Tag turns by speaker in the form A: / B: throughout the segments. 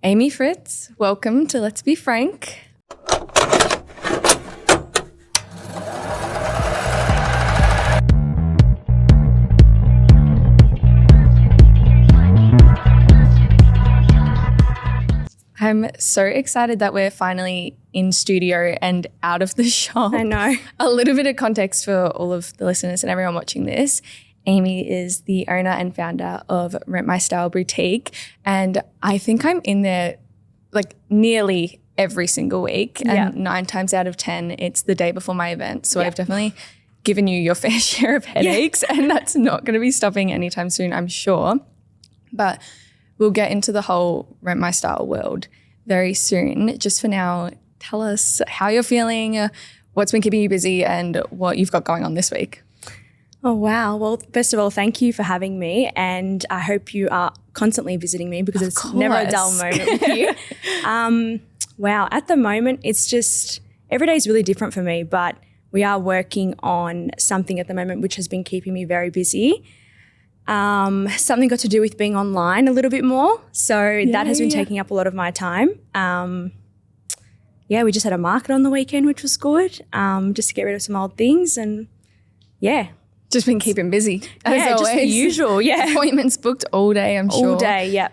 A: Amy Fritz, welcome to Let's Be Frank. I'm so excited that we're finally in studio and out of the shop.
B: I know.
A: A little bit of context for all of the listeners and everyone watching this. Amy is the owner and founder of Rent My Style Boutique, and I think I'm in there like nearly every single week, and 9 times out of 10 it's the day before my event. So I've definitely given you your fair share of headaches, and that's not going to be stopping anytime soon, I'm sure. But we'll get into the whole Rent My Style world very soon. Just for now, tell us how you're feeling, what's been keeping you busy, and what you've got going on this week.
B: Oh, wow. Well, first of all, thank you for having me, and I hope you are constantly visiting me because it's never a dull moment with you. Wow. At the moment, it's just every day is really different for me, but we are working on something at the moment which has been keeping me very busy. Something got to do with being online a little bit more. So that has been taking up a lot of my time. We just had a market on the weekend, which was good, just to get rid of some old things, and
A: just been keeping busy as always.
B: Just the usual,
A: Appointments booked all day, I'm sure.
B: All day, yep.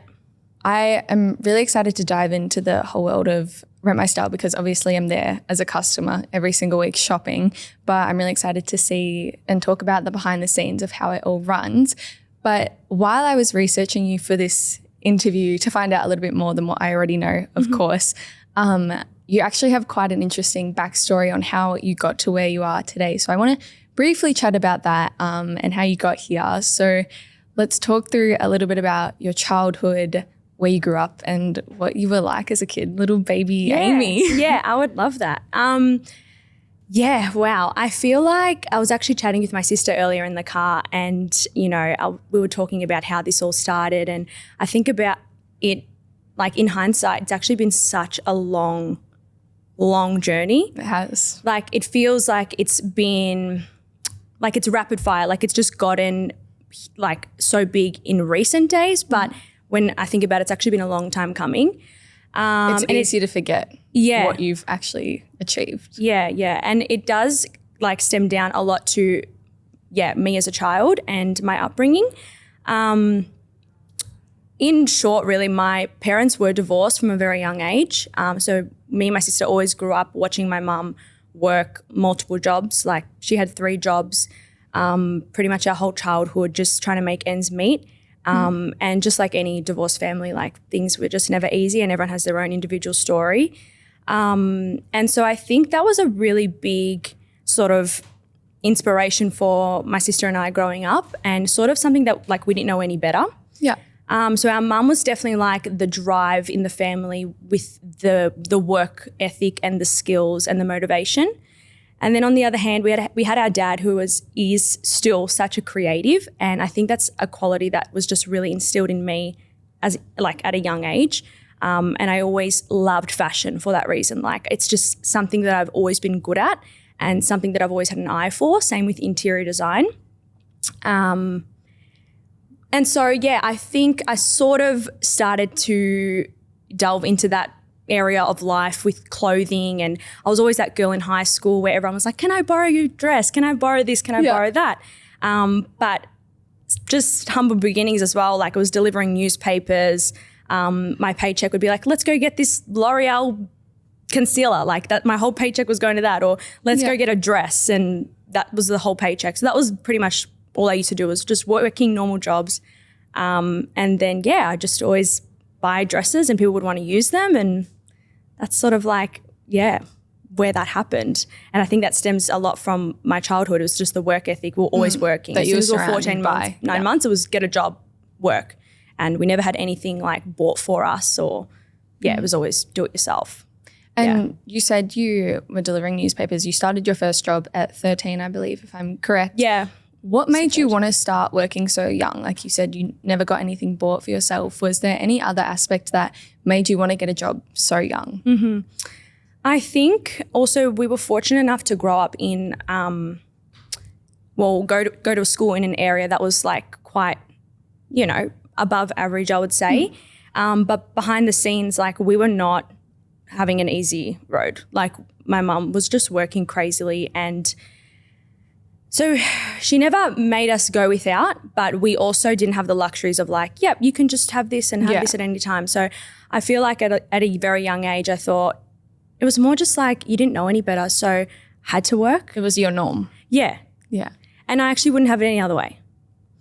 A: I am really excited to dive into the whole world of Rent My Style because obviously I'm there as a customer every single week shopping, but I'm really excited to see and talk about the behind the scenes of how it all runs. But while I was researching you for this interview to find out a little bit more than what I already know, of course, you actually have quite an interesting backstory on how you got to where you are today. So I want to briefly chat about that and how you got here. So let's talk through a little bit about your childhood, where you grew up and what you were like as a kid, little baby Amy.
B: Yeah, I would love that. Wow. I feel like I was actually chatting with my sister earlier in the car, and, we were talking about how this all started, and I think about it, like in hindsight, it's actually been such a long journey.
A: It has.
B: Like it feels like it's been, like it's rapid fire, like it's just gotten like so big in recent days, but when I think about it, it's actually been a long time coming.
A: It's easy to forget what you've actually achieved.
B: Yeah. And it does like stem down a lot to, me as a child and my upbringing. In short, really, my parents were divorced from a very young age. So me and my sister always grew up watching my mum work multiple jobs. Like she had 3 jobs, pretty much our whole childhood, just trying to make ends meet. And just like any divorced family, like things were just never easy, and everyone has their own individual story. And so I think that was a really big sort of inspiration for my sister and I growing up, and sort of something that like we didn't know any better.
A: Yeah.
B: So our mum was definitely like the drive in the family with the work ethic and the skills and the motivation. And then on the other hand, we had our dad who is still such a creative, and I think that's a quality that was just really instilled in me as like at a young age. And I always loved fashion for that reason. Like it's just something that I've always been good at and something that I've always had an eye for. Same with interior design. And so I think I sort of started to delve into that area of life with clothing, and I was always that girl in high school where everyone was like, can I borrow your dress? Can I borrow this? Can I borrow that? But just humble beginnings as well. Like I was delivering newspapers. My paycheck would be like, let's go get this L'Oreal concealer. Like that, my whole paycheck was going to that, or let's go get a dress. And that was the whole paycheck. So that was pretty much all I used to do, was just working normal jobs. And then, I just always buy dresses and people would want to use them, and that's sort of like, where that happened. And I think that stems a lot from my childhood. It was just the work ethic. We were always working.
A: That you were
B: 14 months, 9 months, it was get a job, work. And we never had anything like bought for us, or, it was always do it yourself.
A: And you said you were delivering newspapers. You started your first job at 13, I believe, if I'm correct.
B: Yeah.
A: What made you want to start working so young? Like you said, you never got anything bought for yourself. Was there any other aspect that made you want to get a job so young?
B: Mm-hmm. I think also we were fortunate enough to grow up in, go to a school in an area that was like quite, above average, I would say. But behind the scenes, like we were not having an easy road. Like my mum was just working crazily, and so she never made us go without, but we also didn't have the luxuries of like, yep, you can just have this and have this at any time. So I feel like at a very young age, I thought it was more just like you didn't know any better, so had to work.
A: It was your norm.
B: Yeah.
A: Yeah.
B: And I actually wouldn't have it any other way.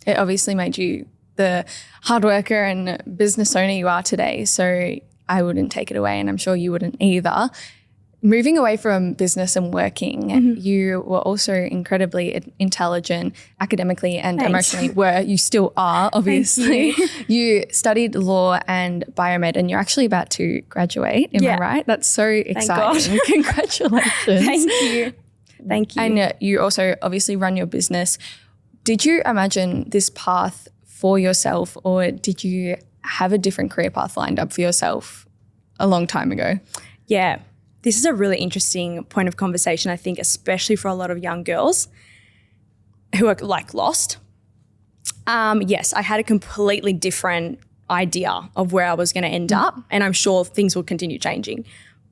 A: It obviously made you the hard worker and business owner you are today. So I wouldn't take it away, and I'm sure you wouldn't either. Moving away from business and working, you were also incredibly intelligent academically and emotionally. You still are, obviously. You studied law and biomed, and you're actually about to graduate. Am I right? That's so exciting. Congratulations.
B: Thank you.
A: And you also obviously run your business. Did you imagine this path for yourself, or did you have a different career path lined up for yourself a long time ago?
B: Yeah. This is a really interesting point of conversation, I think, especially for a lot of young girls who are like lost. Yes, I had a completely different idea of where I was going to end up, and I'm sure things will continue changing.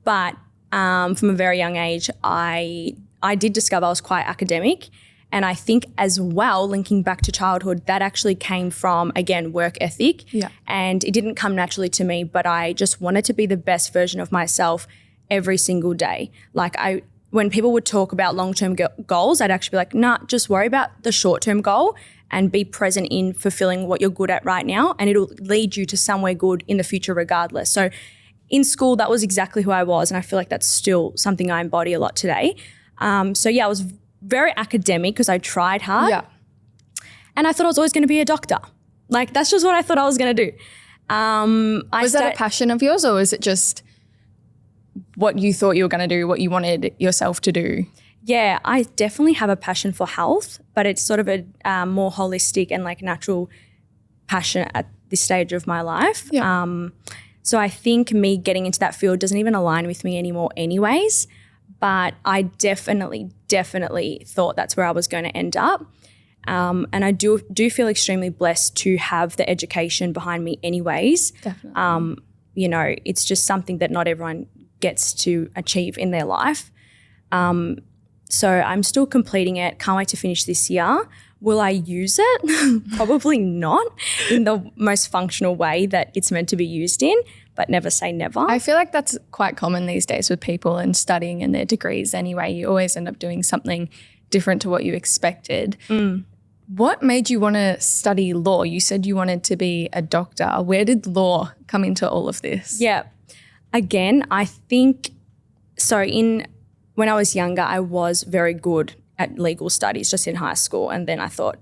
B: But from a very young age, I did discover I was quite academic. And I think as well, linking back to childhood, that actually came from, again, work ethic.
A: Yeah.
B: And it didn't come naturally to me, but I just wanted to be the best version of myself every single day. Like when people would talk about long-term goals, I'd actually be like, nah, just worry about the short-term goal and be present in fulfilling what you're good at right now, and it'll lead you to somewhere good in the future regardless. So in school, that was exactly who I was, and I feel like that's still something I embody a lot today. So yeah, I was very academic because I tried hard.
A: Yeah.
B: And I thought I was always going to be a doctor. Like that's just what I thought I was going to do.
A: Was that a passion of yours, or was it just what you thought you were going to do, what you wanted yourself to do?
B: Yeah, I definitely have a passion for health, but it's sort of a more holistic and like natural passion at this stage of my life.
A: Yeah.
B: So I think me getting into that field doesn't even align with me anymore anyways, but I definitely thought that's where I was going to end up. And I do feel extremely blessed to have the education behind me anyways.
A: Definitely.
B: You know, it's just something that not everyone gets to achieve in their life. So I'm still completing it. Can't wait to finish this year. Will I use it? Probably not in the most functional way that it's meant to be used in, but never say never.
A: I feel like that's quite common these days with people and studying and their degrees anyway. You always end up doing something different to what you expected. What made you want to study law? You said you wanted to be a doctor. Where did law come into all of this?
B: Yeah. Again, I think so when I was younger, I was very good at legal studies just in high school. And then I thought,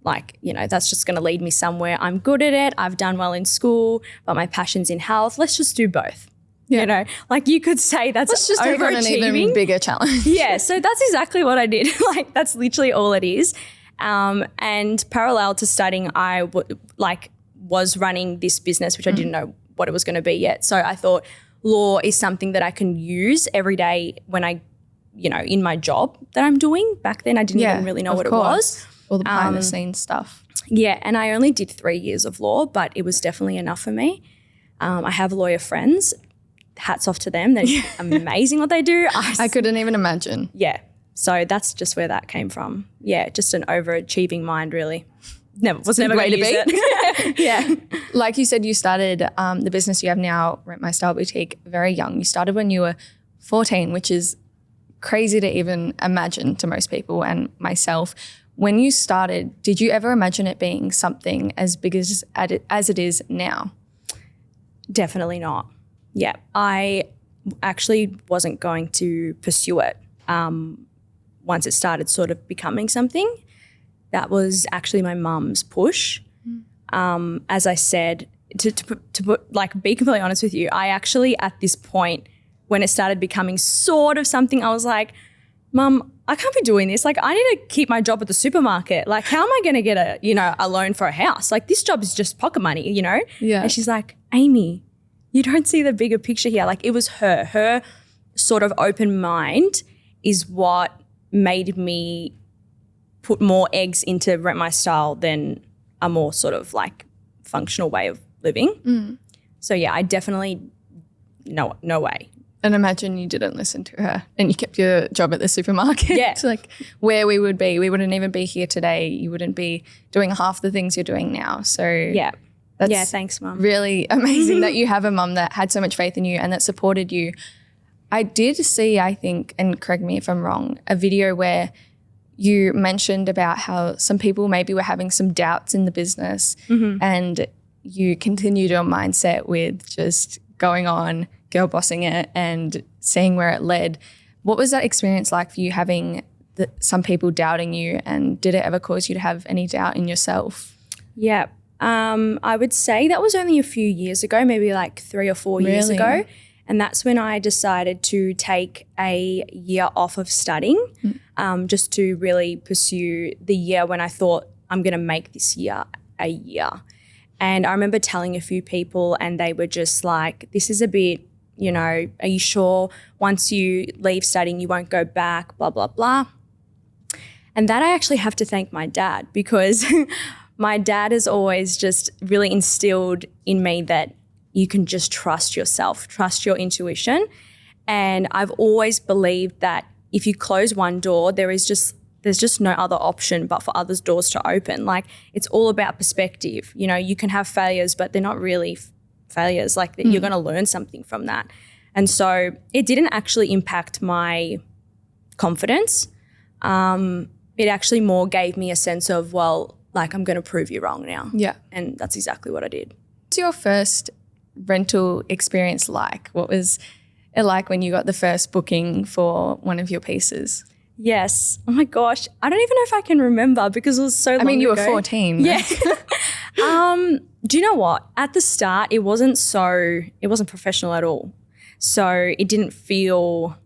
B: like, you know, that's just going to lead me somewhere. I'm good at it. I've done well in school, but my passion's in health. Let's just do both. Yeah. You know, like you could say that's
A: Let's just take on an even bigger challenge.
B: Yeah. So that's exactly what I did. Like that's literally all it is. And parallel to studying, I was running this business, which I didn't know what it was going to be yet. So I thought law is something that I can use every day when I, you know, in my job that I'm doing. Back then I didn't even really know what it was.
A: All the behind the scenes stuff.
B: Yeah, and I only did 3 years of law, but it was definitely enough for me. I have lawyer friends. Hats off to them. They're amazing what they do.
A: I couldn't even imagine.
B: Yeah. So that's just where that came from. Yeah, just an overachieving mind really. Was never going to use it. Yeah.
A: Like you said, you started the business you have now, Rent My Style Boutique, very young. You started when you were 14, which is crazy to even imagine to most people and myself. When you started, did you ever imagine it being something as big as it is now?
B: Definitely not. Yeah. I actually wasn't going to pursue it once it started sort of becoming something. That was actually my mum's push. As I said, to be completely honest with you, I actually at this point, when it started becoming sort of something, I was like, Mum, I can't be doing this. Like, I need to keep my job at the supermarket. Like, how am I going to get a loan for a house? Like, this job is just pocket money, you know?
A: Yeah.
B: And she's like, Amy, you don't see the bigger picture here. Like, it was her sort of open mind is what made me put more eggs into Rent My Style than a more sort of like functional way of living. So yeah, I definitely, no way.
A: And imagine you didn't listen to her and you kept your job at the supermarket.
B: Yeah.
A: It's like where we would be. We wouldn't even be here today. You wouldn't be doing half the things you're doing now. So
B: Yeah.
A: that's
B: Thanks, Mum.
A: really amazing that you have a mum that had so much faith in you and that supported you. I did see, I think, and correct me if I'm wrong, a video where you mentioned about how some people maybe were having some doubts in the business and you continued your mindset with just going on, girl bossing it and seeing where it led. What was that experience like for you having some people doubting you, and did it ever cause you to have any doubt in yourself?
B: Yeah. I would say that was only a few years ago, maybe like 3 or 4 years
A: Really?
B: ago. And that's when I decided to take a year off of studying just to really pursue the year when I thought I'm going to make this year a year. And I remember telling a few people and they were just like, this is a bit, you know, are you sure once you leave studying you won't go back, blah, blah, blah. And that I actually have to thank my dad, because my dad has always just really instilled in me that you can just trust yourself, trust your intuition. And I've always believed that if you close one door, there's just no other option but for others doors to open. Like, it's all about perspective. You know, you can have failures, but they're not really failures. Like, you're going to learn something from that. And so it didn't actually impact my confidence. It actually more gave me a sense of, well, like, I'm going to prove you wrong now.
A: Yeah.
B: And that's exactly what I did.
A: What's your first rental experience like? What was it like when you got the first booking for one of your pieces?
B: Yes. Oh my gosh. I don't even know if I can remember because it was so long ago.
A: I mean, you were 14.
B: Yeah. Do you know what? At the start, it wasn't professional at all. So it didn't feel,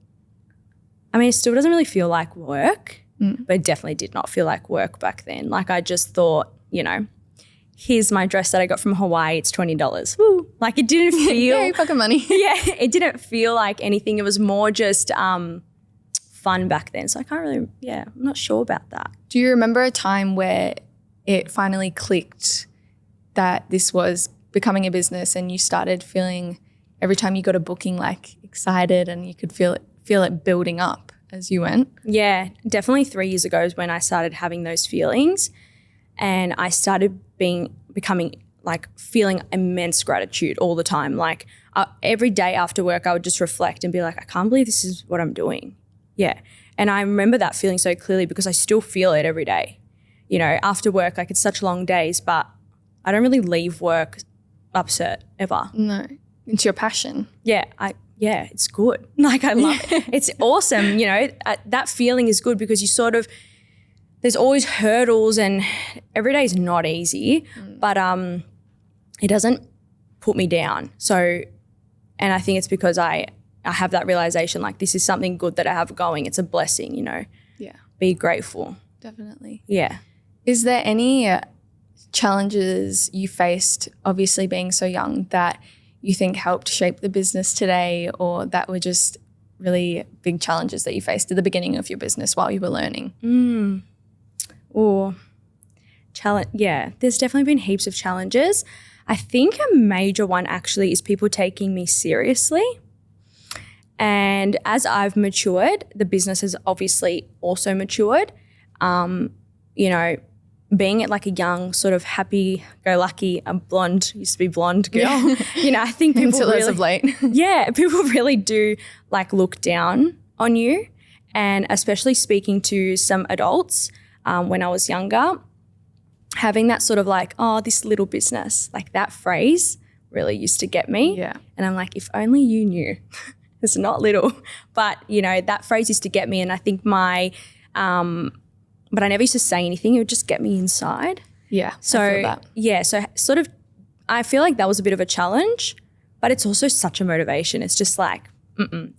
B: I mean, it still doesn't really feel like work, but it definitely did not feel like work back then. Like, I just thought, you know, here's my dress that I got from Hawaii. It's $20. Woo. Like, it didn't feel.
A: Yay, pocket money.
B: Yeah. It didn't feel like anything. It was more just fun back then. So I can't really, I'm not sure about that.
A: Do you remember a time where it finally clicked that this was becoming a business and you started feeling every time you got a booking like excited and you could feel it building up as you went?
B: Yeah, definitely 3 years ago is when I started having those feelings, and I started becoming like feeling immense gratitude all the time. Like, every day after work I would just reflect and be like, I can't believe this is what I'm doing. Yeah. And I remember that feeling so clearly because I still feel it every day. You know, after work, like, it's such long days, but I don't really leave work upset ever.
A: No. It's your passion.
B: Yeah, it's good. Like, I love it. It's awesome. You know, that feeling is good because you sort of, there's always hurdles and every day is not easy, but it doesn't put me down. So, and I think it's because I have that realization, like, this is something good that I have going. It's a blessing, you know.
A: Yeah.
B: Be grateful.
A: Definitely.
B: Yeah.
A: Is there any challenges you faced, obviously being so young, that you think helped shape the business today, or that were just really big challenges that you faced at the beginning of your business while you were learning?
B: Yeah, there's definitely been heaps of challenges. I think a major one actually is people taking me seriously. And as I've matured, the business has obviously also matured. You know, being at like a young sort of happy-go-lucky, used to be blonde girl, you know, I think people
A: Until
B: really,
A: as of late.
B: yeah, people really do like look down on you. And especially speaking to some adults when I was younger, having that sort of like, oh, this little business, like that phrase really used to get me.
A: Yeah.
B: And I'm like, if only you knew. It's not little. But, you know, that phrase used to get me. And I think but I never used to say anything. It would just get me inside.
A: Yeah.
B: So,
A: I feel that.
B: yeah, so sort of I feel like that was a bit of a challenge, but it's also such a motivation. It's just like,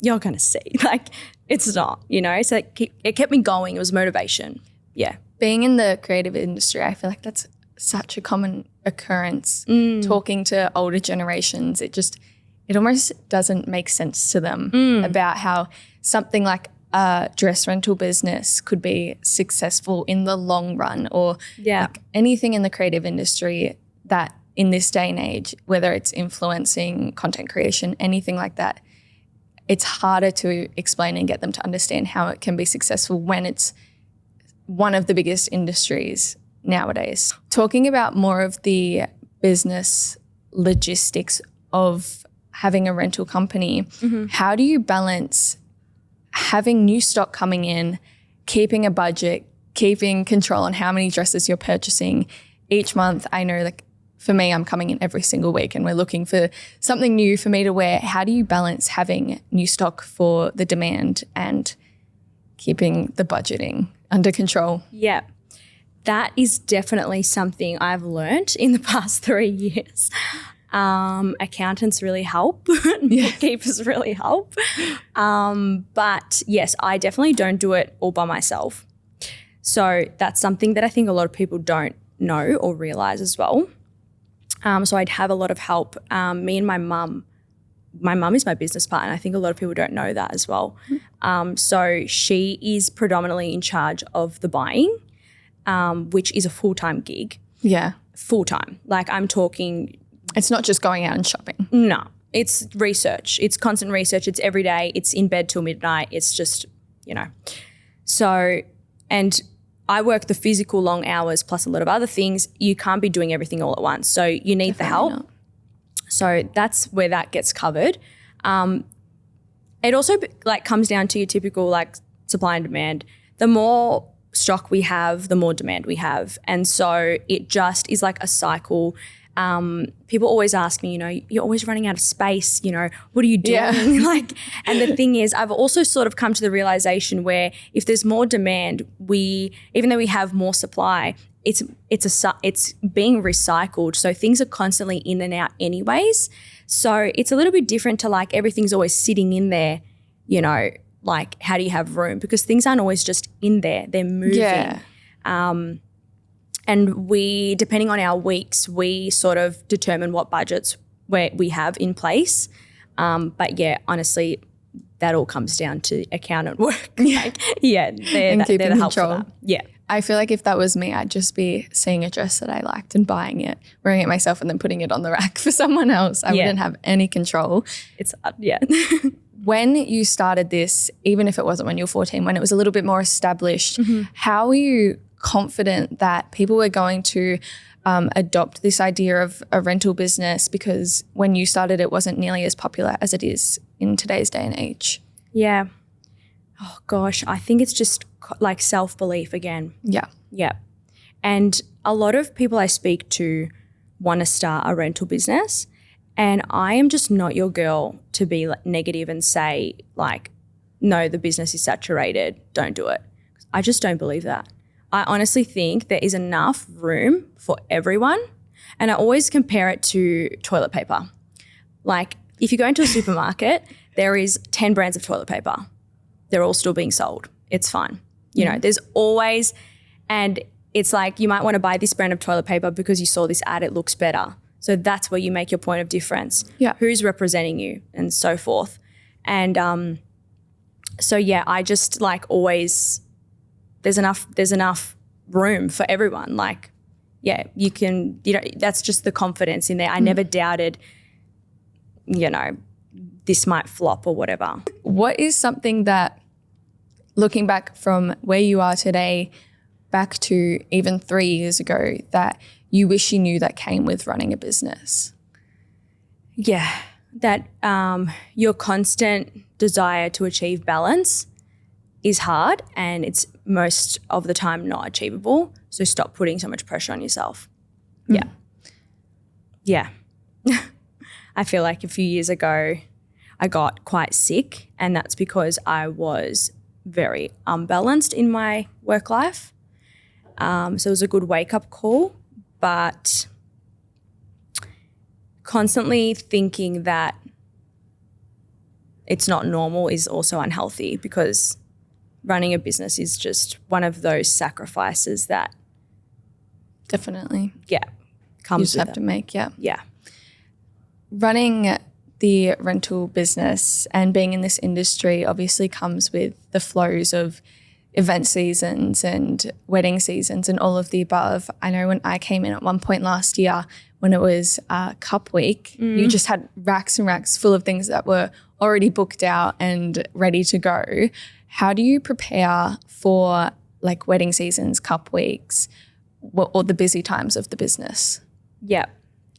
B: you're going to see. Like, it's not, you know. So it kept me going. It was motivation. Yeah.
A: Being in the creative industry, I feel like that's such a common occurrence. Talking to older generations, it almost doesn't make sense to them about how something like a dress rental business could be successful in the long run, or like anything in the creative industry that in this day and age, whether it's influencing, content creation, anything like that, it's harder to explain and get them to understand how it can be successful when it's one of the biggest industries nowadays. Talking about more of the business logistics of having a rental company, how do you balance having new stock coming in, keeping a budget, keeping control on how many dresses you're purchasing each month? I know, like, for me, I'm coming in every single week and we're looking for something new for me to wear. How do you balance having new stock for the demand and keeping the budgeting under control?
B: Yeah, that is definitely something I've learned in the past 3 years. Accountants really help. Bookkeepers really help. But yes, I definitely don't do it all by myself. So that's something that I think a lot of people don't know or realize as well. So I'd have a lot of help. Me and my mum is my business partner. I think a lot of people don't know that as well. So she is predominantly in charge of the buying, which is a full-time gig.
A: Yeah.
B: Full-time. Like, I'm talking...
A: It's not just going out and shopping.
B: No. It's research. It's constant research. It's every day. It's in bed till midnight. It's just, So, and I work the physical long hours plus a lot of other things. You can't be doing everything all at once. So you need the help.
A: Not.
B: So that's where that gets covered. It also comes down to your typical supply and demand. The more stock we have, the more demand we have. And so it just is like a cycle. People always ask me, you're always running out of space, what are you doing?
A: Yeah.
B: And the thing is, I've also sort of come to the realization where if there's more demand, even though we have more supply, it's being recycled. So things are constantly in and out anyways. So it's a little bit different to everything's always sitting in there, how do you have room? Because things aren't always just in there, they're moving.
A: Yeah.
B: And we, depending on our weeks, we sort of determine what budgets we have in place. But yeah, honestly, that all comes down to accountant work. They're the help for that. Yeah.
A: I feel like if that was me, I'd just be seeing a dress that I liked and buying it, wearing it myself and then putting it on the rack for someone else. I wouldn't have any control.
B: It's,
A: When you started this, even if it wasn't when you were 14, when it was a little bit more established, how were you confident that people were going to adopt this idea of a rental business? Because when you started, it wasn't nearly as popular as it is in today's day and age.
B: Yeah. Oh gosh, I think it's just self-belief again.
A: Yeah.
B: Yeah. And a lot of people I speak to want to start a rental business, and I am just not your girl to be negative and say no, the business is saturated, don't do it. I just don't believe that. I honestly think there is enough room for everyone, and I always compare it to toilet paper. If you go into a supermarket, there is 10 brands of toilet paper. They're all still being sold. It's fine. There's always, and it's you might want to buy this brand of toilet paper because you saw this ad, it looks better. So that's where you make your point of difference.
A: Yeah.
B: Who's representing you and so forth. And so yeah, I just always, there's enough room for everyone. You can, that's just the confidence in there. I never doubted, this might flop or whatever.
A: What is something that, looking back from where you are today, back to even 3 years ago, that you wish you knew that came with running a business?
B: Yeah, that your constant desire to achieve balance is hard, and it's most of the time not achievable. So stop putting so much pressure on yourself. Yeah. I feel like a few years ago I got quite sick, and that's because I was very unbalanced in my work life. So it was a good wake-up call, but constantly thinking that it's not normal is also unhealthy, because running a business is just one of those sacrifices that
A: Definitely.
B: comes
A: You just
B: with
A: have to make,
B: Yeah.
A: Running the rental business and being in this industry obviously comes with the flows of event seasons and wedding seasons and all of the above. I know when I came in at one point last year when it was Cup Week, you just had racks and racks full of things that were already booked out and ready to go. How do you prepare for like wedding seasons, Cup Weeks, or the busy times of the business?
B: Yeah,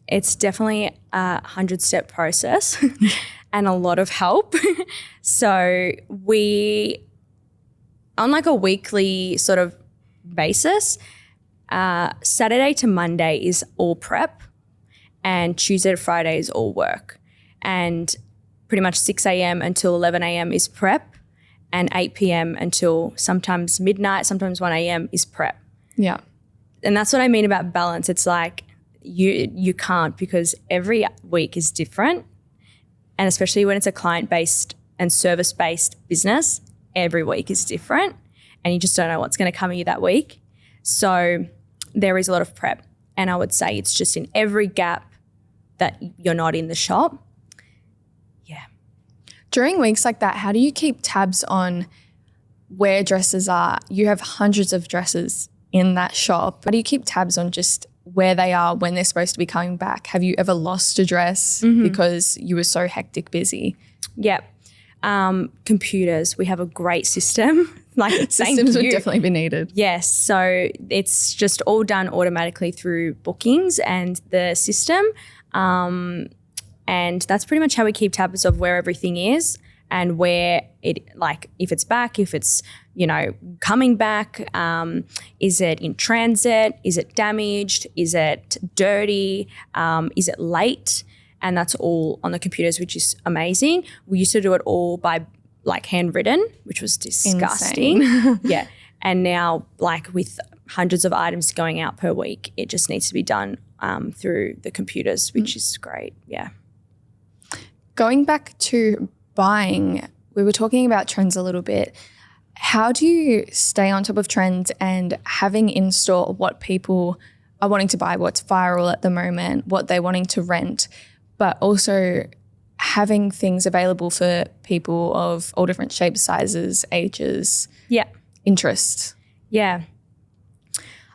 B: it's definitely a 100-step process and a lot of help. So we, on like a weekly sort of basis, Saturday to Monday is all prep and Tuesday to Friday is all work. And pretty much 6 a.m. until 11 a.m. is prep and 8 p.m. until sometimes midnight, sometimes 1 a.m. is prep.
A: Yeah.
B: And that's what I mean about balance. It's like you can't, because every week is different. And especially when it's a client-based and service-based business, every week is different and you just don't know what's going to come at you that week. So there is a lot of prep. And I would say it's just in every gap that you're not in the shop. Yeah.
A: During weeks like that, how do you keep tabs on where dresses are? You have hundreds of dresses in that shop. How do you keep tabs on just where they are when they're supposed to be coming back? Have you ever lost a dress because you were so hectic busy?
B: Yeah. Computers, we have a great system. Like
A: systems would definitely be needed.
B: Yes. So it's just all done automatically through bookings and the system. And that's pretty much how we keep tabs of where everything is and where it, like if it's back, if it's, you know, coming back, is it in transit? Is it damaged? Is it dirty? Is it late? And that's all on the computers, which is amazing. We used to do it all by like handwritten, which was disgusting. Yeah. And now like with hundreds of items going out per week, it just needs to be done through the computers, which is great. Yeah.
A: Going back to buying, we were talking about trends a little bit. How do you stay on top of trends and having in store what people are wanting to buy, what's viral at the moment, what they're wanting to rent, but also having things available for people of all different shapes, sizes, ages, interests? Yeah.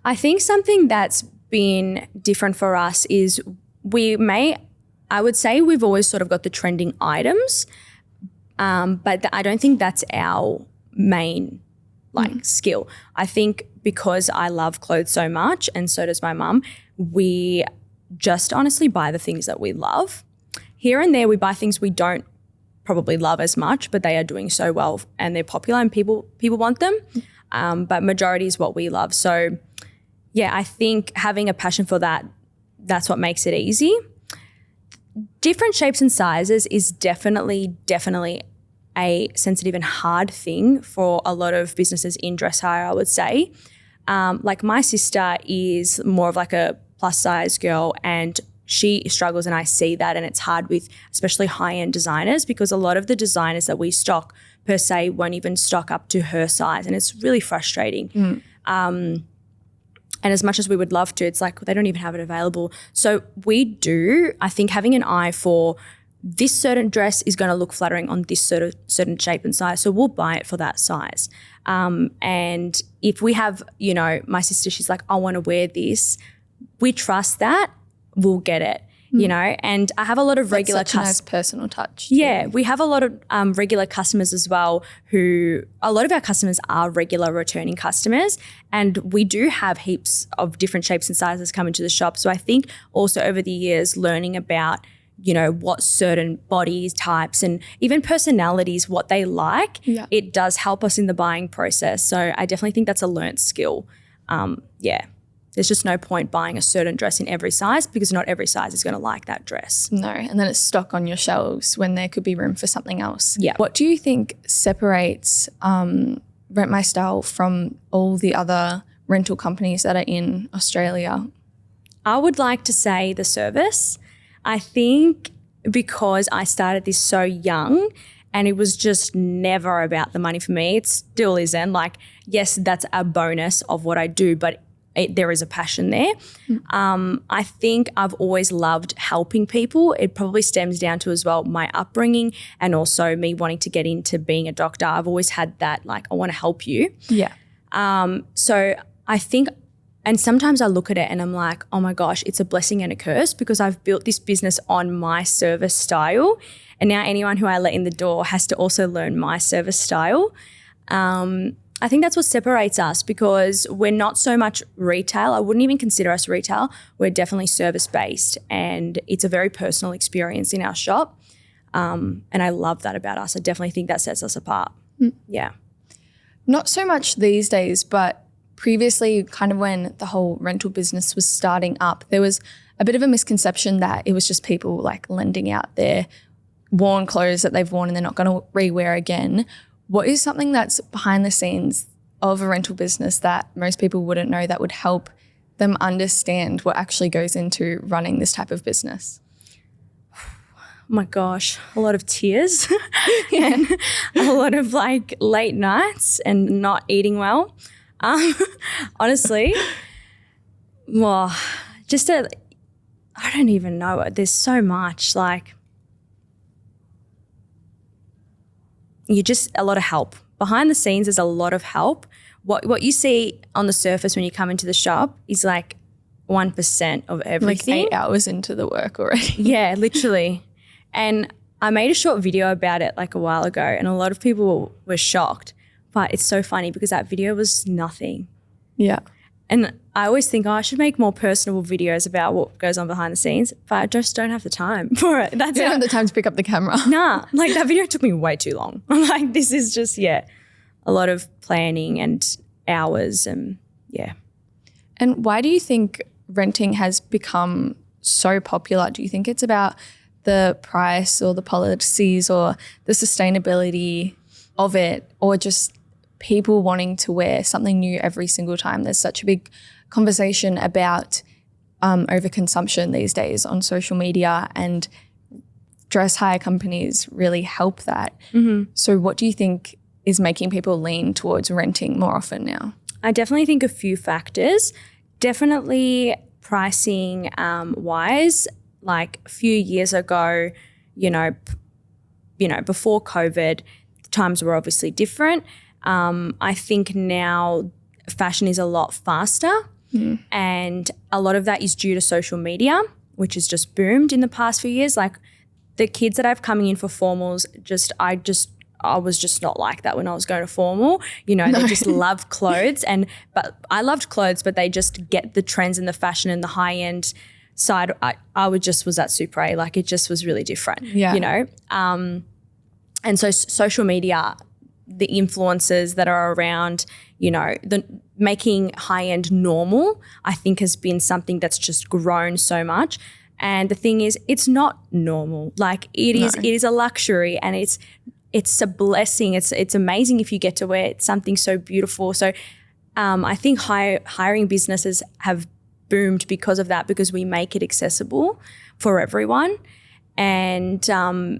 B: I think something that's been different for us is I would say we've always sort of got the trending items, but I don't think that's our main skill. I think because I love clothes so much and so does my mum, we just honestly buy the things that we love. Here and there we buy things we don't probably love as much, but they are doing so well and they're popular and people want them. But majority is what we love. So yeah, I think having a passion for that, that's what makes it easy. Different shapes and sizes is definitely a sensitive and hard thing for a lot of businesses in dress hire, I would say. Like my sister is more of like a plus size girl and she struggles, and I see that, and it's hard with especially high-end designers because a lot of the designers that we stock per se won't even stock up to her size, and it's really frustrating. And as much as we would love to, it's like they don't even have it available. So we do, I think, having an eye for this certain dress is going to look flattering on this sort of certain shape and size, so we'll buy it for that size. And if we have, you know, my sister, she's like, I want to wear this, we trust that, we'll get it, you know. And I have a lot of regular
A: customers. Nice personal touch.
B: Yeah, we have a lot of regular customers as well a lot of our customers are regular returning customers, and we do have heaps of different shapes and sizes come into the shop. So I think also over the years learning about, you know, what certain body types and even personalities, what they like, it does help us in the buying process. So I definitely think that's a learnt skill. There's just no point buying a certain dress in every size because not every size is going to like that dress.
A: No, and then it's stock on your shelves when there could be room for something else.
B: Yeah.
A: What do you think separates Rent My Style from all the other rental companies that are in Australia?
B: I would like to say the service. I think because I started this so young and it was just never about the money for me. It still isn't. Like, yes, that's a bonus of what I do, but there is a passion there. I think I've always loved helping people. It probably stems down to as well my upbringing and also me wanting to get into being a doctor. I've always had that, like, I want to help you.
A: Yeah.
B: So I think, and sometimes I look at it and I'm like, oh my gosh, it's a blessing and a curse because I've built this business on my service style. And now anyone who I let in the door has to also learn my service style. I think that's what separates us because we're not so much retail. I wouldn't even consider us retail. We're definitely service-based and it's a very personal experience in our shop. And I love that about us. I definitely think that sets us apart. Yeah.
A: Not so much these days, but previously kind of when the whole rental business was starting up, there was a bit of a misconception that it was just people like lending out their worn clothes that they've worn and they're not going to rewear again. What is something that's behind the scenes of a rental business that most people wouldn't know that would help them understand what actually goes into running this type of business?
B: Oh my gosh, a lot of tears and a lot of like late nights and not eating well. Honestly, well, I don't even know. There's so much like, a lot of help. Behind the scenes, there's a lot of help. What you see on the surface when you come into the shop is like 1% of everything.
A: Like 8 hours into the work already.
B: Yeah, literally. And I made a short video about it like a while ago and a lot of people were shocked. But it's so funny because that video was nothing.
A: Yeah.
B: And I always think, I should make more personable videos about what goes on behind the scenes, but I just don't have the time for it.
A: You don't have the time to pick up the camera.
B: Nah, like that video took me way too long. I'm like, this is just, a lot of planning and hours and yeah.
A: And why do you think renting has become so popular? Do you think it's about the price or the policies or the sustainability of it or just people wanting to wear something new every single time? There's such a big conversation about overconsumption these days on social media and dress hire companies really help that. Mm-hmm. So what do you think is making people lean towards renting more often now?
B: I definitely think a few factors. Definitely pricing wise, like a few years ago, before COVID, times were obviously different. I think now fashion is a lot faster and a lot of that is due to social media, which has just boomed in the past few years. Like the kids that I've coming in for formals, I was just not like that when I was going to formal. They just love clothes but I loved clothes, but they just get the trends and the fashion and the high end side. I was at Super A, like it just was really different, and so social media, the influencers that are around, the making high-end normal, I think has been something that's just grown so much. And the thing is, it's not normal. Like it is a luxury and it's a blessing. It's amazing if you get to wear something so beautiful. So I think hiring businesses have boomed because of that, because we make it accessible for everyone. And so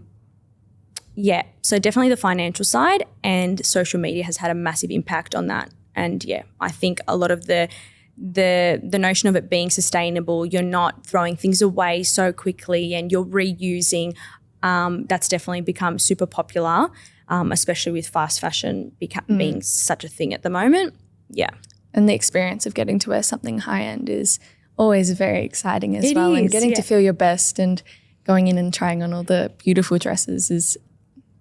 B: definitely the financial side and social media has had a massive impact on that. And I think a lot of the notion of it being sustainable, you're not throwing things away so quickly and you're reusing, that's definitely become super popular, especially with fast fashion being such a thing at the moment. Yeah.
A: And the experience of getting to wear something high-end is always very exciting as well. And getting to feel your best and going in and trying on all the beautiful dresses is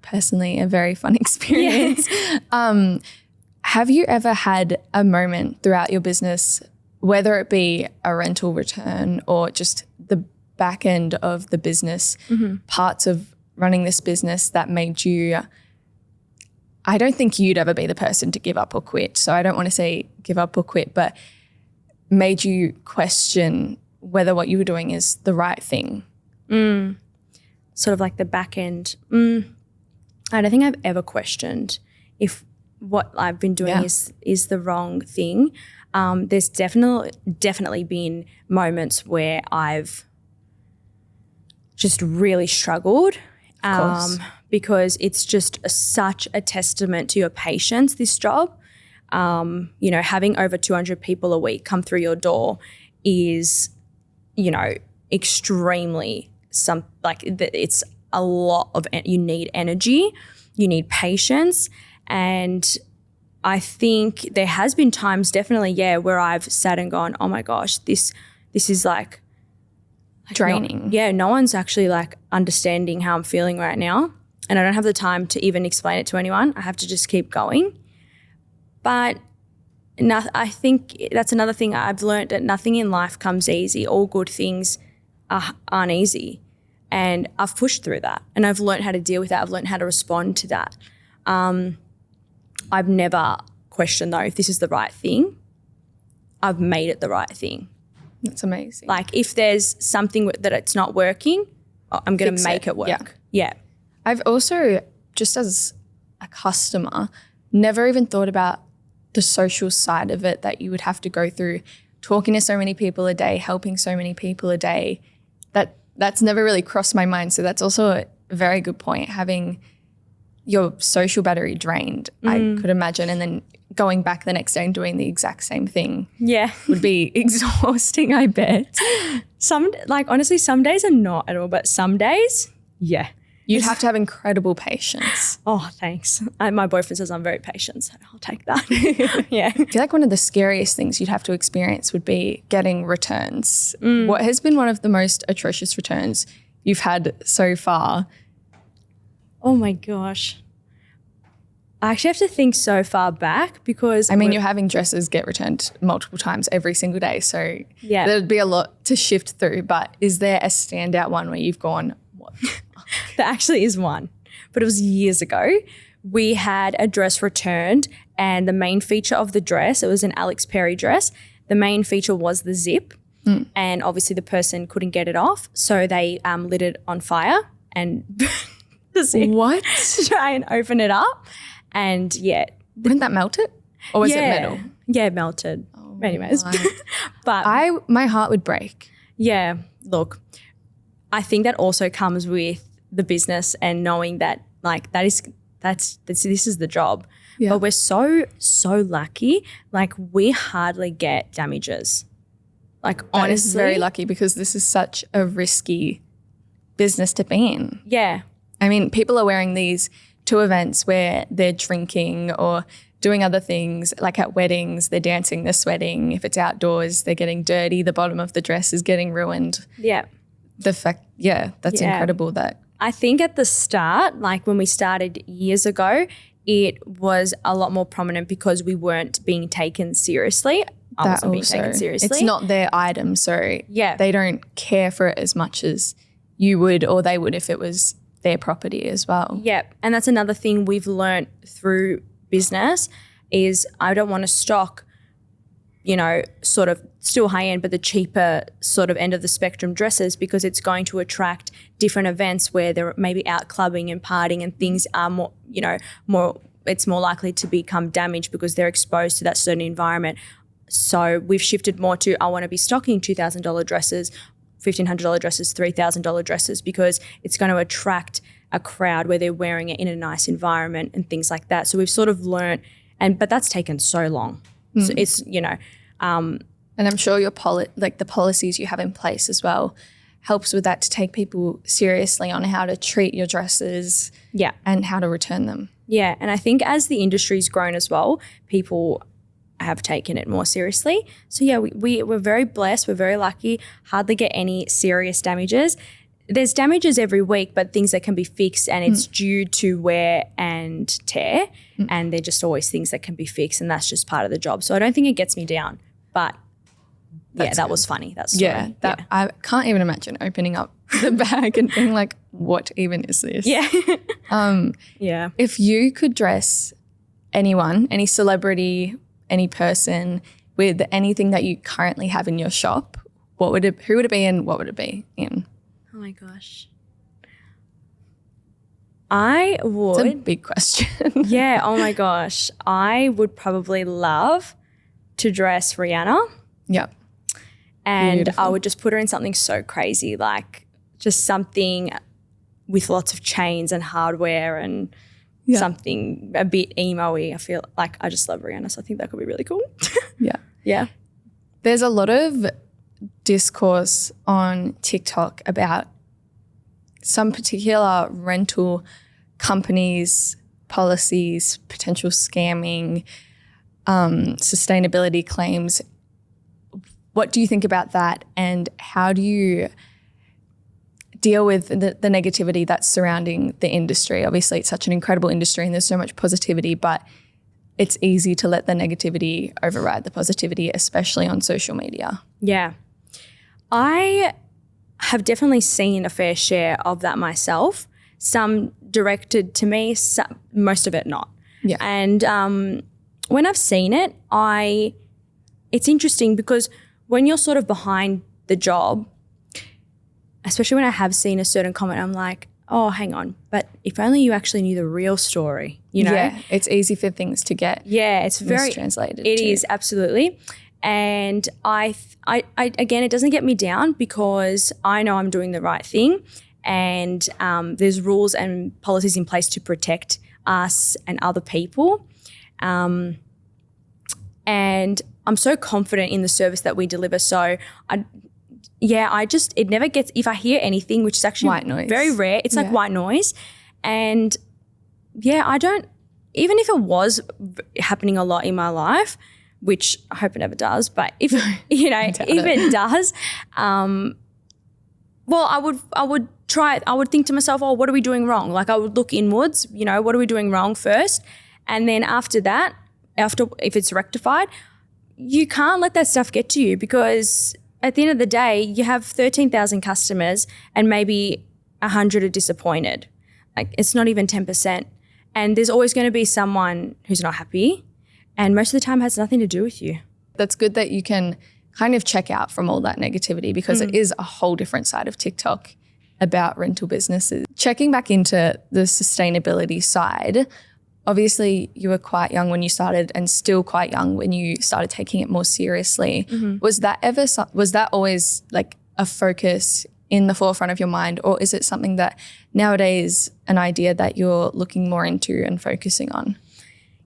A: personally a very fun experience. Yeah. Have you ever had a moment throughout your business, whether it be a rental return or just the back end of the business, parts of running this business that made you, I don't think you'd ever be the person to give up or quit. So I don't want to say give up or quit, but made you question whether what you were doing is the right thing?
B: Sort of like the back end. I don't think I've ever questioned if what I've been doing is the wrong thing. There's definitely been moments where I've just really struggled because it's just such a testament to your patience, this job. You know, having over 200 people a week come through your door is, you know, extremely it's a lot of, you need energy, you need patience. And I think there has been times definitely, where I've sat and gone, oh my gosh, this is like
A: draining.
B: No one's actually like understanding how I'm feeling right now. And I don't have the time to even explain it to anyone. I have to just keep going. But I think that's another thing I've learned, that nothing in life comes easy. All good things aren't easy. And I've pushed through that, and I've learned how to deal with that. I've learned how to respond to that. I've never questioned, though, if this is the right thing. I've made it the right thing.
A: That's amazing.
B: Like if there's something that it's not working, I'm going to make it work. Yeah.
A: I've also, just as a customer, never even thought about the social side of it, that you would have to go through talking to so many people a day, helping so many people a day. That's never really crossed my mind. So that's also a very good point, having your social battery drained, I could imagine, and then going back the next day and doing the exact same thing would be exhausting, I bet.
B: Honestly, some days are not at all, but some days,
A: You'd have to have incredible patience.
B: Oh, thanks. My boyfriend says I'm very patient, so I'll take that.
A: I feel like one of the scariest things you'd have to experience would be getting returns. What has been one of the most atrocious returns you've had so far?
B: Oh my gosh. I actually have to think so far back, because
A: I mean, you're having dresses get returned multiple times every single day. So there'd be a lot to shift through. But is there a standout one where you've gone, what?
B: There actually is one, but it was years ago. We had a dress returned, and the main feature of the dress, it was an Alex Perry dress. The main feature was the zip, and obviously the person couldn't get it off. So they lit it on fire and the zip.
A: What?
B: To try and open it up. And
A: Wouldn't that melt it? Or was it metal?
B: Yeah, melted. Anyways. But
A: my heart would break.
B: Yeah, look, I think that also comes with the business and knowing that this is the job. Yeah. But we're so lucky. Like, we hardly get damages. Like, honestly.
A: That is very lucky, because this is such a risky business to be in.
B: Yeah.
A: I mean, people are wearing these to events where they're drinking or doing other things, like at weddings, they're dancing, they're sweating. If it's outdoors, they're getting dirty. The bottom of the dress is getting ruined.
B: Yeah.
A: That's incredible. That
B: I think at the start, like when we started years ago, it was a lot more prominent because we weren't being taken seriously. I wasn't being taken seriously.
A: It's not their item, so they don't care for it as much as you would, or they would if it was their property as well.
B: Yeah, and that's another thing we've learned through business is I don't want to stock, sort of still high end, but the cheaper sort of end of the spectrum dresses, because it's going to attract different events where they're maybe out clubbing and partying, and things are more, it's more likely to become damaged because they're exposed to that certain environment. So we've shifted more to, I want to be stocking $2,000 dresses, $1,500 dresses, $3,000 dresses, because it's going to attract a crowd where they're wearing it in a nice environment and things like that. So we've sort of learned, but that's taken so long. So it's,
A: and I'm sure your the policies you have in place as well helps with that, to take people seriously on how to treat your dresses and how to return them.
B: Yeah, and I think as the industry's grown as well, people have taken it more seriously. So we're very blessed, we're very lucky, hardly get any serious damages. There's damages every week, but things that can be fixed, and it's due to wear and tear, and they're just always things that can be fixed, and that's just part of the job. So I don't think it gets me down, but that was funny. That's
A: I can't even imagine opening up the bag and being like, what even is this?
B: Yeah.
A: If you could dress anyone, any celebrity, any person with anything that you currently have in your shop, who would it be and what would it be in?
B: Oh my gosh. I would.
A: It's a big question.
B: Yeah, oh my gosh. I would probably love to dress Rihanna.
A: Yep.
B: And
A: Beautiful.
B: I would just put her in something so crazy, like just something with lots of chains and hardware and something a bit emo-y. I feel like I just love Rihanna, so I think that could be really cool.
A: Yeah.
B: Yeah.
A: There's a lot of discourse on TikTok about some particular rental companies, policies, potential scamming, sustainability claims. What do you think about that, and how do you deal with the negativity that's surrounding the industry? Obviously, it's such an incredible industry and there's so much positivity, but it's easy to let the negativity override the positivity, especially on social media.
B: Yeah. I have definitely seen a fair share of that myself. Some directed to me, most of it not.
A: Yeah.
B: And when I've seen it, it's interesting because when you're sort of behind the job, especially when I have seen a certain comment, I'm like, oh, hang on, but if only you actually knew the real story, you know?
A: Yeah, it's easy for things to get
B: it's very
A: mistranslated.
B: It is, absolutely. And I again, it doesn't get me down because I know I'm doing the right thing, and there's rules and policies in place to protect us and other people. And I'm so confident in the service that we deliver. So it never gets, if I hear anything, which is actually
A: white noise.
B: Very rare, it's like white noise. And I don't, even if it was happening a lot in my life, which I hope it never does, but if, it does, I would think to myself, oh, what are we doing wrong? Like I would look inwards, what are we doing wrong first? And then after that, if it's rectified, you can't let that stuff get to you, because at the end of the day, you have 13,000 customers and maybe 100 are disappointed. Like it's not even 10%. And there's always going to be someone who's not happy, and most of the time it has nothing to do with you.
A: That's good that you can kind of check out from all that negativity, because it is a whole different side of TikTok about rental businesses. Checking back into the sustainability side, obviously you were quite young when you started and still quite young when you started taking it more seriously. Was that always like a focus in the forefront of your mind, or is it something that nowadays an idea that you're looking more into and focusing on?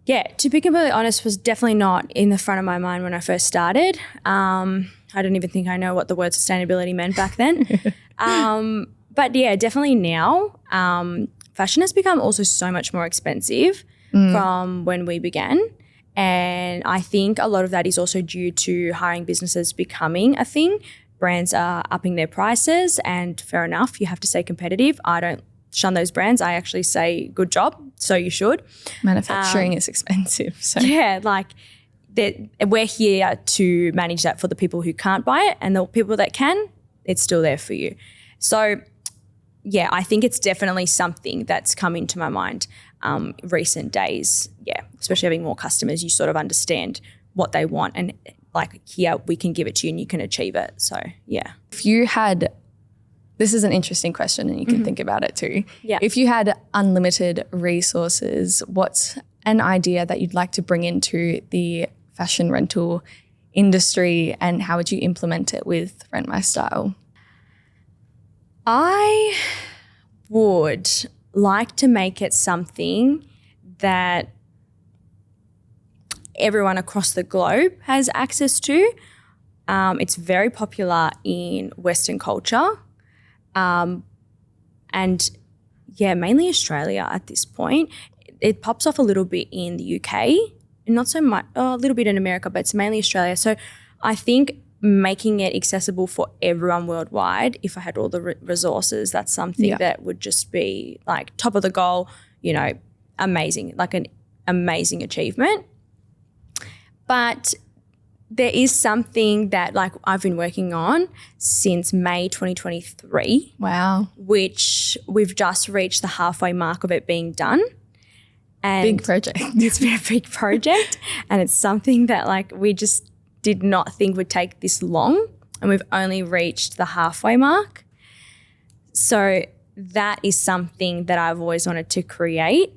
B: Yeah, to be completely honest, was definitely not in the front of my mind when I first started. I didn't even think I know what the word sustainability meant back then. But yeah, definitely now. Fashion has become also so much more expensive from when we began. And I think a lot of that is also due to hiring businesses becoming a thing. Brands are upping their prices, and fair enough, you have to stay competitive. I don't shun those brands. I actually say good job, so you should.
A: Manufacturing is expensive. So
B: yeah, like we're here to manage that for the people who can't buy it, and the people that can, it's still there for you. So yeah, I think it's definitely something that's come into my mind recent days. Yeah, especially having more customers, you sort of understand what they want, and like here we can give it to you and you can achieve it. So yeah.
A: If you had, this is an interesting question and you can think about it too.
B: Yeah.
A: If you had unlimited resources, what's an idea that you'd like to bring into the fashion rental industry, and how would you implement it with Rent My Style?
B: I would like to make it something that everyone across the globe has access to. It's very popular in Western culture, and mainly Australia at this point. It pops off a little bit in the UK, not so much, a little bit in America, but it's mainly Australia. So I think making it accessible for everyone worldwide, if I had all the resources, that's something that would just be like top of the goal, amazing, like an amazing achievement. But there is something that like I've been working on since May 2023.
A: Wow.
B: Which we've just reached the halfway mark of it being done. And
A: big project.
B: It's been a big project, and it's something that like we just did not think would take this long, and we've only reached the halfway mark. So that is something that I've always wanted to create,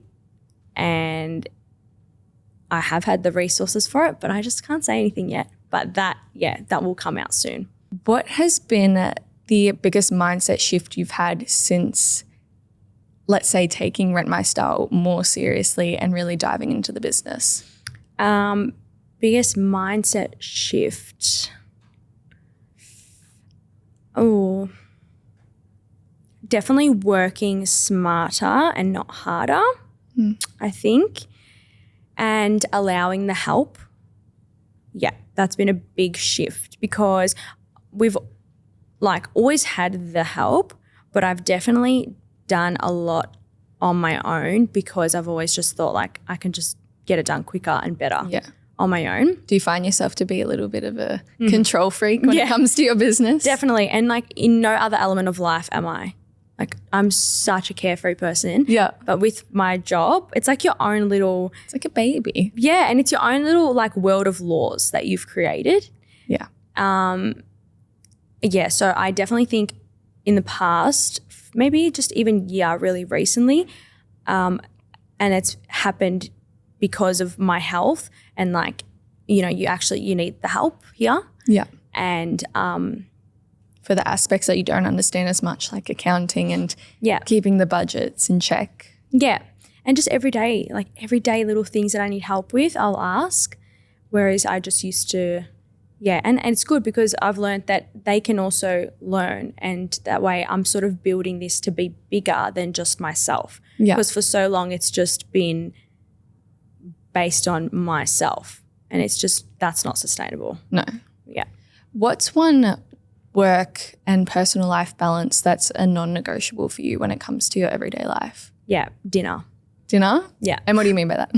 B: and I have had the resources for it, but I just can't say anything yet. But that will come out soon. What
A: has been the biggest mindset shift you've had since let's say, taking Rent My Style more seriously and really diving into the business?
B: Biggest mindset shift. Oh, definitely working smarter and not harder, I think, and allowing the help. Yeah, that's been a big shift because we've always had the help, but I've definitely done a lot on my own because I've always just thought I can just get it done quicker and better on my own.
A: Do you find yourself to be a little bit of a control freak when it comes to your business?
B: Definitely. And in no other element of life am I. I'm such a carefree person.
A: Yeah.
B: But with my job, it's like your own little.
A: It's like a baby.
B: Yeah. And it's your own little world of laws that you've created.
A: Yeah.
B: Yeah. So I definitely think in the past, maybe just even really recently, and it's happened because of my health and you need the help here.
A: Yeah.
B: And
A: for the aspects that you don't understand as much, like accounting and keeping the budgets in check.
B: Yeah. And just everyday little things that I need help with, I'll ask. Whereas I just used to, and it's good because I've learned that they can also learn, and that way I'm sort of building this to be bigger than just myself.
A: Yeah.
B: Because for so long it's just been based on myself, and it's just, that's not sustainable.
A: No.
B: Yeah.
A: What's one work and personal life balance that's a non-negotiable for you when it comes to your everyday life?
B: Yeah, dinner.
A: Dinner?
B: Yeah.
A: And what do you mean by that?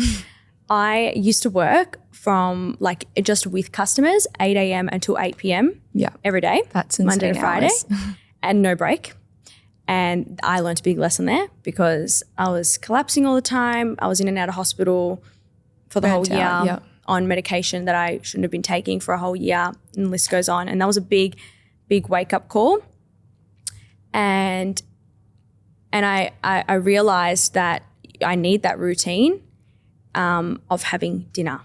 B: I used to work from just with customers 8 a.m. until 8 p.m. every day.
A: That's insane.
B: Monday to Friday
A: hours.
B: and no break. And I learned a big lesson there because I was collapsing all the time. I was in and out of hospital for the whole year on medication that I shouldn't have been taking for a whole year, and the list goes on. And that was a big wake-up call. And I realised that I need that routine of having dinner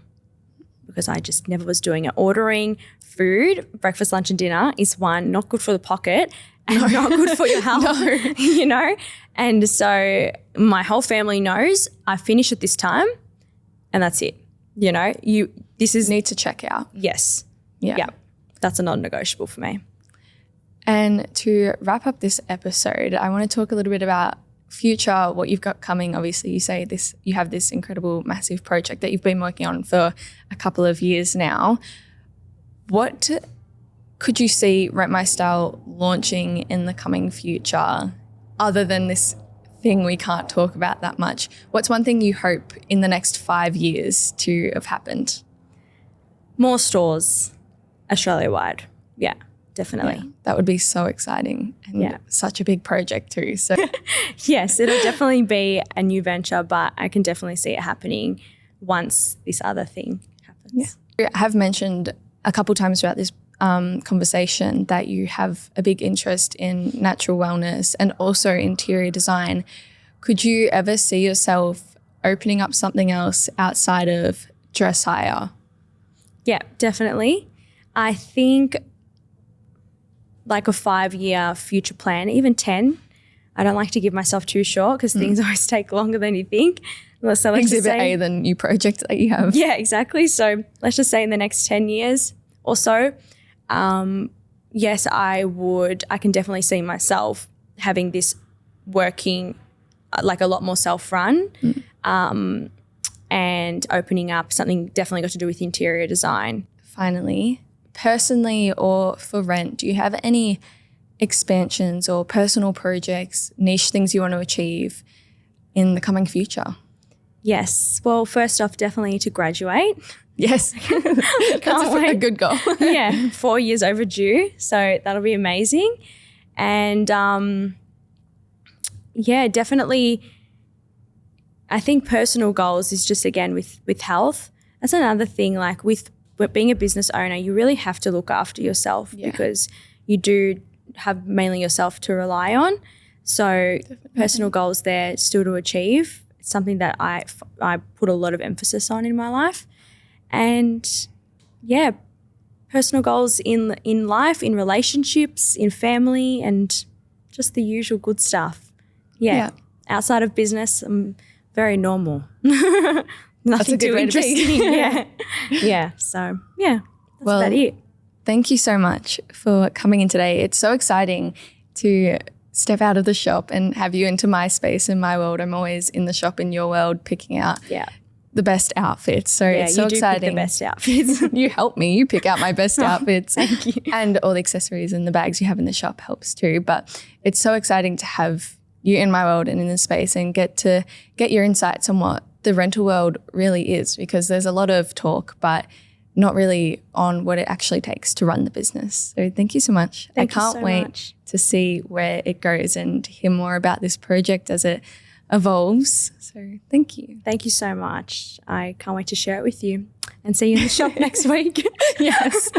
B: because I just never was doing it. Ordering food, breakfast, lunch and dinner is not good for the pocket and not good for your health, And so my whole family knows I finish at this time and that's it. This is
A: need to check out.
B: Yes.
A: Yeah.
B: That's a non-negotiable for me.
A: And to wrap up this episode, I want to talk a little bit about future, what you've got coming. Obviously, you have this incredible, massive project that you've been working on for a couple of years now. What could you see Rent My Style launching in the coming future, other than this thing we can't talk about that much? What's one thing you hope in the next 5 years to have happened?
B: More stores, Australia-wide. Yeah. Definitely.
A: Yeah, that would be so exciting and such a big project too. So
B: yes, it'll definitely be a new venture, but I can definitely see it happening once this other thing happens.
A: Yeah. I have mentioned a couple times throughout this conversation that you have a big interest in natural wellness and also interior design. Could you ever see yourself opening up something else outside of dress hire?
B: Yeah, definitely. I think a 5-year future plan, even 10. I don't like to give myself too short because things always take longer than you think.
A: Exhibit A, the new project that you have.
B: Yeah, exactly. So let's just say in the next 10 years or so, yes, I can definitely see myself having this working a lot more self-run and opening up something definitely got to do with interior design.
A: Finally, personally or for Rent, do you have any expansions or personal projects, niche things you want to achieve in the coming future?
B: Yes. Well, first off, definitely to graduate.
A: Yes. That's a good goal.
B: Yeah. 4 years overdue. So that'll be amazing. And definitely I think personal goals is just, again, with health. That's another thing, with being a business owner, you really have to look after yourself because you do have mainly yourself to rely on. So personal goals there still to achieve. It's something that I put a lot of emphasis on in my life. And personal goals in life, in relationships, in family, and just the usual good stuff. Yeah. outside of business, I'm very normal. Nothing
A: a good
B: too
A: way to be.
B: interesting. Yeah. So that's about it.
A: Thank you so much for coming in today. It's so exciting to step out of the shop and have you into my space and my world. I'm always in the shop in your world picking out the best outfits. So it's so
B: you do
A: exciting.
B: pick the best outfits.
A: You help me. You pick out my best outfits.
B: Thank you.
A: And all the accessories and the bags you have in the shop helps too. But it's so exciting to have you in my world and in this space and get your insights on what the rental world really is, because there's a lot of talk, but not really on what it actually takes to run the business. So thank you so much.
B: Thank you
A: I can't
B: so
A: wait
B: much.
A: to see where it goes and hear more about this project as it evolves. So thank you.
B: Thank you so much. I can't wait to share it with you and see you in the shop next week.
A: Yes.